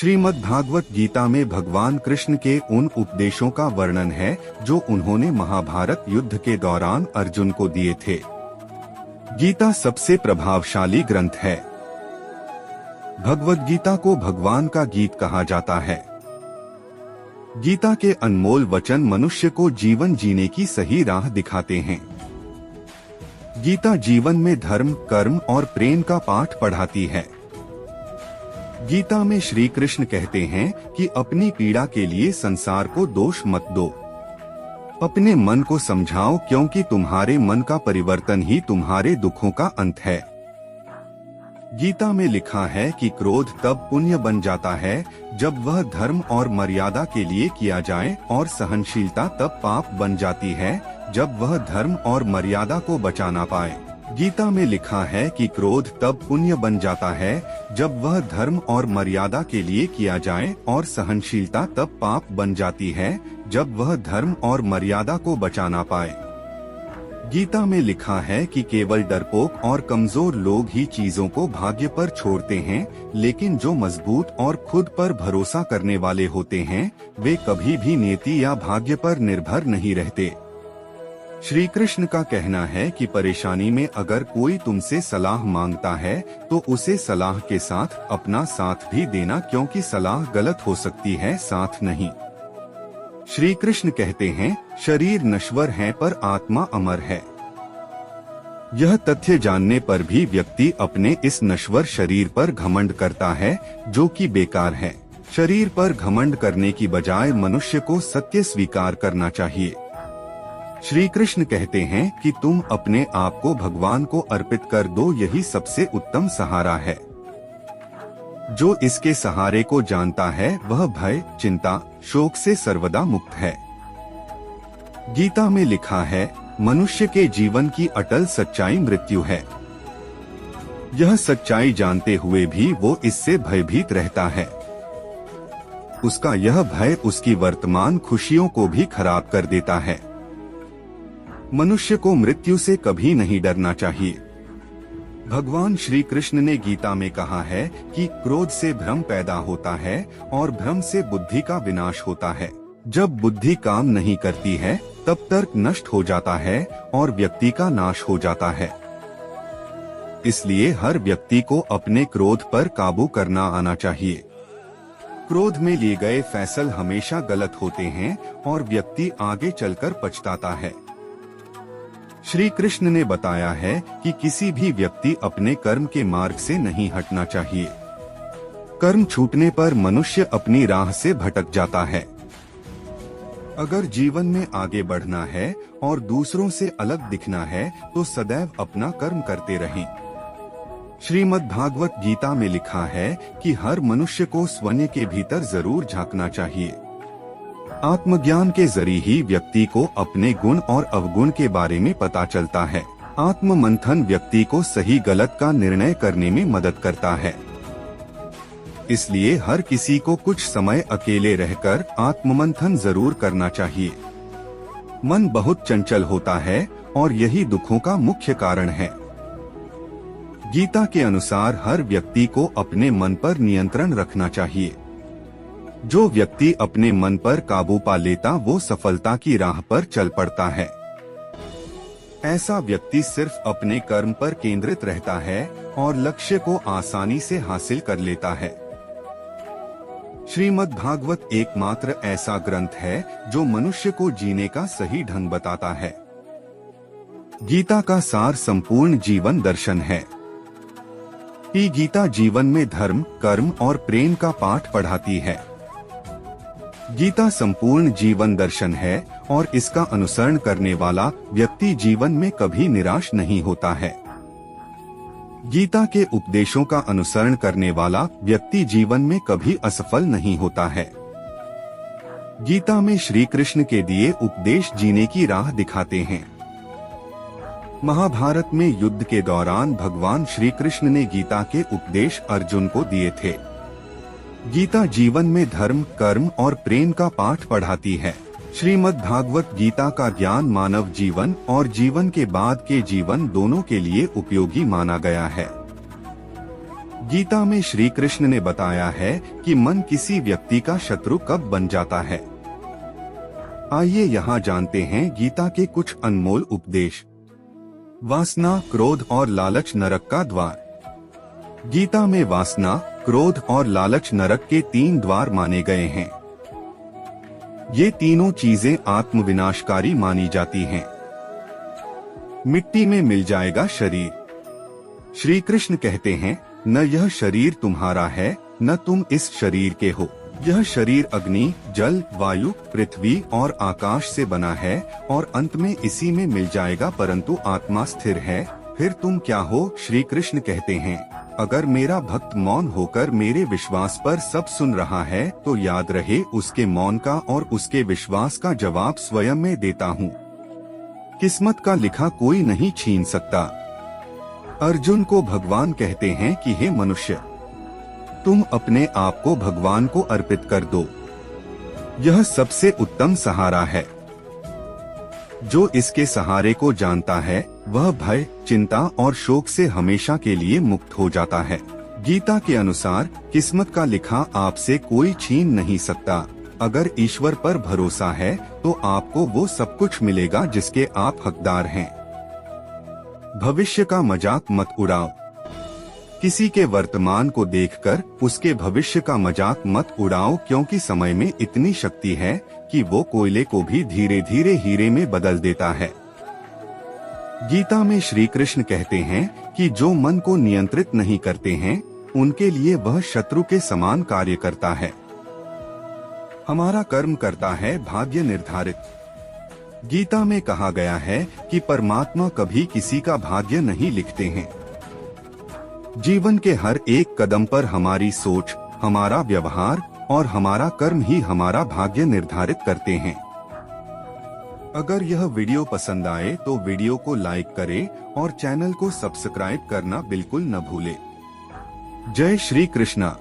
श्रीमद् भागवत गीता में भगवान कृष्ण के उन उपदेशों का वर्णन है जो उन्होंने महाभारत युद्ध के दौरान अर्जुन को दिए थे। गीता सबसे प्रभावशाली ग्रंथ है। भगवद गीता को भगवान का गीत कहा जाता है। गीता के अनमोल वचन मनुष्य को जीवन जीने की सही राह दिखाते हैं। गीता जीवन में धर्म, कर्म और प्रेम का पाठ पढ़ाती है। गीता में श्री कृष्ण कहते हैं कि अपनी पीड़ा के लिए संसार को दोष मत दो। अपने मन को समझाओ, क्योंकि तुम्हारे मन का परिवर्तन ही तुम्हारे दुखों का अंत है। गीता में लिखा है कि क्रोध तब पुण्य बन जाता है जब वह धर्म और मर्यादा के लिए किया जाए, और सहनशीलता तब पाप बन जाती है जब वह धर्म और मर्यादा को बचा ना पाए। गीता में लिखा है कि क्रोध तब पुण्य बन जाता है जब वह धर्म और मर्यादा के लिए किया जाए, और सहनशीलता तब पाप बन जाती है जब वह धर्म और मर्यादा को बचा ना पाए। गीता में लिखा है कि केवल डरपोक और कमजोर लोग ही चीजों को भाग्य पर छोड़ते हैं, लेकिन जो मजबूत और खुद पर भरोसा करने वाले होते हैं वे कभी भी नियति या भाग्य पर निर्भर नहीं रहते। श्री कृष्ण का कहना है कि परेशानी में अगर कोई तुमसे सलाह मांगता है तो उसे सलाह के साथ अपना साथ भी देना, क्योंकि सलाह गलत हो सकती है, साथ नहीं। श्री कृष्ण कहते हैं, शरीर नश्वर है पर आत्मा अमर है। यह तथ्य जानने पर भी व्यक्ति अपने इस नश्वर शरीर पर घमंड करता है, जो कि बेकार है। शरीर पर घमंड करने की बजाय मनुष्य को सत्य स्वीकार करना चाहिए। श्री कृष्ण कहते हैं कि तुम अपने आप को भगवान को अर्पित कर दो, यही सबसे उत्तम सहारा है। जो इसके सहारे को जानता है वह भय, चिंता, शोक से सर्वदा मुक्त है। गीता में लिखा है, मनुष्य के जीवन की अटल सच्चाई मृत्यु है। यह सच्चाई जानते हुए भी वो इससे भयभीत रहता है। उसका यह भय उसकी वर्तमान खुशियों को भी खराब कर देता है। मनुष्य को मृत्यु से कभी नहीं डरना चाहिए। भगवान श्री कृष्ण ने गीता में कहा है कि क्रोध से भ्रम पैदा होता है और भ्रम से बुद्धि का विनाश होता है। जब बुद्धि काम नहीं करती है तब तर्क नष्ट हो जाता है और व्यक्ति का नाश हो जाता है। इसलिए हर व्यक्ति को अपने क्रोध पर काबू करना आना चाहिए। क्रोध में लिए गए फैसले हमेशा गलत होते हैं और व्यक्ति आगे चलकर पछताता है। श्री कृष्ण ने बताया है कि किसी भी व्यक्ति अपने कर्म के मार्ग से नहीं हटना चाहिए। कर्म छूटने पर मनुष्य अपनी राह से भटक जाता है। अगर जीवन में आगे बढ़ना है और दूसरों से अलग दिखना है तो सदैव अपना कर्म करते रहें। श्रीमद् भागवत गीता में लिखा है कि हर मनुष्य को स्वयं के भीतर जरूर झांकना चाहिए। आत्मज्ञान के जरिए ही व्यक्ति को अपने गुण और अवगुण के बारे में पता चलता है। आत्म मंथन व्यक्ति को सही गलत का निर्णय करने में मदद करता है। इसलिए हर किसी को कुछ समय अकेले रहकर आत्ममंथन जरूर करना चाहिए। मन बहुत चंचल होता है और यही दुखों का मुख्य कारण है। गीता के अनुसार हर व्यक्ति को अपने मन पर नियंत्रण रखना चाहिए। जो व्यक्ति अपने मन पर काबू पा लेता वो सफलता की राह पर चल पड़ता है। ऐसा व्यक्ति सिर्फ अपने कर्म पर केंद्रित रहता है और लक्ष्य को आसानी से हासिल कर लेता है। श्रीमद् भागवत एकमात्र ऐसा ग्रंथ है जो मनुष्य को जीने का सही ढंग बताता है। गीता का सार संपूर्ण जीवन दर्शन है। ये गीता जीवन में धर्म, कर्म और प्रेम का पाठ पढ़ाती है। गीता संपूर्ण जीवन दर्शन है और इसका अनुसरण करने वाला व्यक्ति जीवन में कभी निराश नहीं होता है। गीता के उपदेशों का अनुसरण करने वाला व्यक्ति जीवन में कभी असफल नहीं होता है। गीता में श्री कृष्ण के दिए उपदेश जीने की राह दिखाते हैं। महाभारत में युद्ध के दौरान भगवान श्री कृष्ण ने गीता के उपदेश अर्जुन को दिए थे। गीता जीवन में धर्म, कर्म और प्रेम का पाठ पढ़ाती है। श्रीमद् भागवत गीता का ज्ञान मानव जीवन और जीवन के बाद के जीवन दोनों के लिए उपयोगी माना गया है। गीता में श्री कृष्ण ने बताया है कि मन किसी व्यक्ति का शत्रु कब बन जाता है। आइए यहाँ जानते हैं गीता के कुछ अनमोल उपदेश। वासना, क्रोध और लालच नरक का द्वार। गीता में वासना, क्रोध और लालच नरक के 3 द्वार माने गए हैं। ये तीनों चीजें आत्मविनाशकारी मानी जाती हैं। मिट्टी में मिल जाएगा शरीर। श्री कृष्ण कहते हैं, न यह शरीर तुम्हारा है, न तुम इस शरीर के हो। यह शरीर अग्नि, जल, वायु, पृथ्वी और आकाश से बना है और अंत में इसी में मिल जाएगा, परंतु आत्मा स्थिर है। फिर तुम क्या हो? श्री कृष्ण कहते हैं, अगर मेरा भक्त मौन होकर मेरे विश्वास पर सब सुन रहा है तो याद रहे उसके मौन का और उसके विश्वास का जवाब स्वयं मैं देता हूँ। किस्मत का लिखा कोई नहीं छीन सकता। अर्जुन को भगवान कहते हैं कि हे मनुष्य, तुम अपने आप को भगवान को अर्पित कर दो। यह सबसे उत्तम सहारा है। जो इसके सहारे को जानता है वह भय, चिंता और शोक से हमेशा के लिए मुक्त हो जाता है। गीता के अनुसार किस्मत का लिखा आपसे कोई छीन नहीं सकता। अगर ईश्वर पर भरोसा है तो आपको वो सब कुछ मिलेगा जिसके आप हकदार हैं। भविष्य का मजाक मत उड़ाओ। किसी के वर्तमान को देखकर उसके भविष्य का मजाक मत उड़ाओ, क्योंकि समय में इतनी शक्ति है कि वो कोयले को भी धीरे धीरे हीरे में बदल देता है। गीता में श्री कृष्ण कहते हैं कि जो मन को नियंत्रित नहीं करते हैं उनके लिए वह शत्रु के समान कार्य करता है। हमारा कर्म करता है भाग्य निर्धारित। गीता में कहा गया है कि परमात्मा कभी किसी का भाग्य नहीं लिखते हैं। जीवन के हर एक कदम पर हमारी सोच, हमारा व्यवहार और हमारा कर्म ही हमारा भाग्य निर्धारित करते हैं। अगर यह वीडियो पसंद आए तो वीडियो को लाइक करें और चैनल को सब्सक्राइब करना बिल्कुल न भूलें। जय श्री कृष्णा।